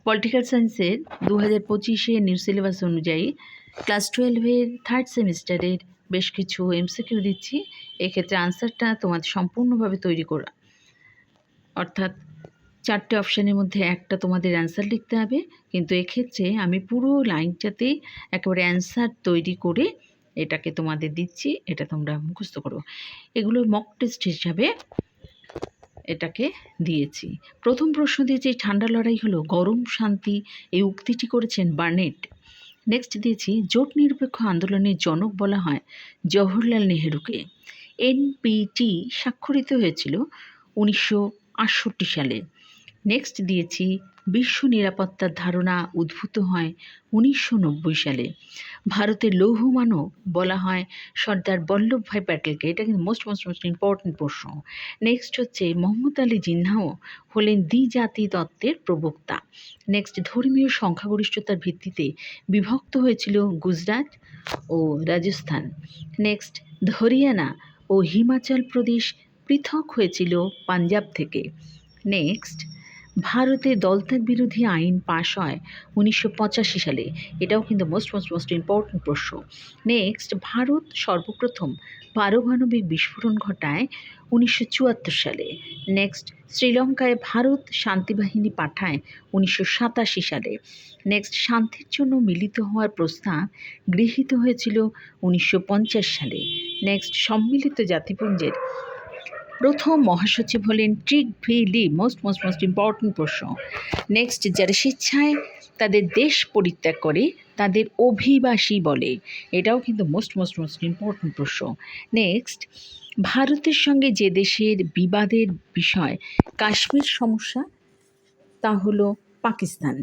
Political সায়েন্সের 2025-এ new syllabus অনুযায়ী class 12-এর third সেমিস্টারের বেশ কিছু এমসিকিউ দিচ্ছি। এক্ষেত্রে আনসারটা তোমাদের সম্পূর্ণভাবে তৈরি করা, অর্থাৎ 4টে অপশানের মধ্যে একটা তোমাদের অ্যান্সার লিখতে হবে, কিন্তু এক্ষেত্রে আমি পুরো লাইনটাতেই একেবারে অ্যান্সার তৈরি করে এটাকে তোমাদের দিচ্ছি, এটা তোমরা মুখস্থ করো। এগুলো মক টেস্ট হিসাবে এটাকে দিয়েছি। প্রথম প্রশ্ন দিয়েছি ঠান্ডা লড়াই হলো গরম শান্তি, এই উক্তিটি করেছেন বার্নেট। নেক্সট দিয়েছি জোট নিরপেক্ষ আন্দোলনের জনক বলা হয় জওহরলাল নেহেরুকে। এনপিটি স্বাক্ষরিত হয়েছিল 1968 সালে। নেক্সট দিয়েছি বিশ্ব নিরাপত্তার ধারণা উদ্ভূত হয় 1990 সালে। ভারতের লৌহ মানব বলা হয় সর্দার বল্লভভাই প্যাটেলকে। এটা কিন্তু মোস্ট ইম্পর্টেন্ট প্রশ্ন। নেক্সট হচ্ছে মোহাম্মদ আলী জিন্নাও হলেন দ্বিজাতি তত্ত্বের প্রবক্তা। নেক্সট ধর্মীয় সংখ্যাগরিষ্ঠতার ভিত্তিতে বিভক্ত হয়েছিল গুজরাট ও রাজস্থান। নেক্সট হরিয়ানা ও হিমাচল প্রদেশ পৃথক হয়েছিল পাঞ্জাব থেকে। নেক্সট ভারতে দলত্যাগ বিরোধী আইন পাশ হয় 1985 সালে। এটাও কিন্তু মোস্ট ইম্পর্টেন্ট প্রশ্ন। নেক্সট ভারত সর্বপ্রথম পারমাণবিক বিস্ফোরণ ঘটায় 1974 সালে। নেক্সট শ্রীলঙ্কায় ভারত শান্তিবাহিনী পাঠায় 1987 সালে। নেক্সট শান্তির জন্য মিলিত হওয়ার প্রস্তাব গৃহীত হয়েছিল 1950 সালে। নেক্সট সম্মিলিত জাতিপুঞ্জের প্রথম মহাসচিব হলেন ট্রিগভিলি। মোস্ট ইম্পর্টেন্ট প্রশ্ন। নেক্সট যারা স্বেচ্ছায় তাদের দেশ পরিত্যাগ করে তাদের অভিবাসী বলে। এটাও কিন্তু মোস্ট ইম্পর্টেন্ট প্রশ্ন। নেক্সট ভারতের সঙ্গে যে দেশের বিবাদের বিষয় কাশ্মীর সমস্যা, তা হলো পাকিস্তান।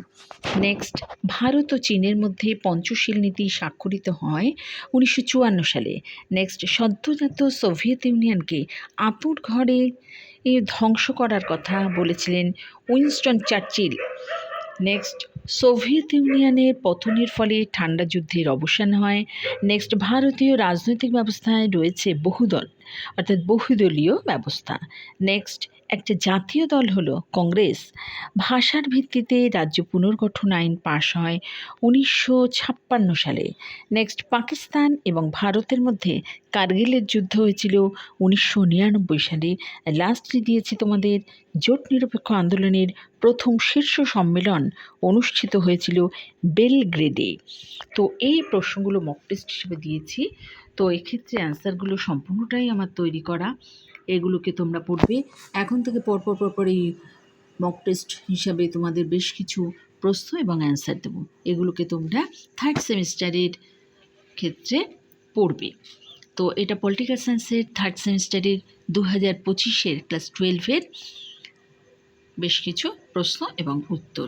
নেক্সট ভারত ও চীনের মধ্যে পঞ্চশীল নীতি স্বাক্ষরিত হয় 1954 সালে। নেক্সট সদ্যজাত সোভিয়েত ইউনিয়নকে আঁতুড় ঘরে ধ্বংস করার কথা বলেছিলেন উইনস্টন চার্চিল। নেক্সট সোভিয়েত ইউনিয়নের পতনের ফলে ঠান্ডা যুদ্ধের অবসান হয়। নেক্সট ভারতীয় রাজনৈতিক ব্যবস্থায় রয়েছে বহুদল, অর্থাৎ বহুদলীয় ব্যবস্থা। নেক্সট একটা জাতীয় দল হলো কংগ্রেস। ভাষার ভিত্তিতে রাজ্য পুনর্গঠন আইন পাশ হয় 1956 সালে। নেক্সট পাকিস্তান এবং ভারতের মধ্যে কার্গিলের যুদ্ধ হয়েছিল 1999 সালে। লাস্টলি দিয়েছি তোমাদের জোট নিরপেক্ষ আন্দোলনের প্রথম শীর্ষ সম্মেলন অনুষ্ঠিত হয়েছিল বেলগ্রেডে। তো এই প্রশ্নগুলো মক টেস্ট হিসেবে দিয়েছি। তো এক্ষেত্রে অ্যান্সারগুলো সম্পূর্ণটাই আমার তৈরি করা, এগুলোকে তোমরা পড়বে। এখন থেকে পরপর এই মক টেস্ট হিসাবে তোমাদের বেশ কিছু প্রশ্ন এবং অ্যান্সার দেবো, এগুলোকে তোমরা থার্ড সেমিস্টারের ক্ষেত্রে পড়বে। তো এটা পলিটিক্যাল সায়েন্সের থার্ড সেমিস্টারের 2025-এর ক্লাস 12-এর বেশ কিছু প্রশ্ন এবং উত্তর।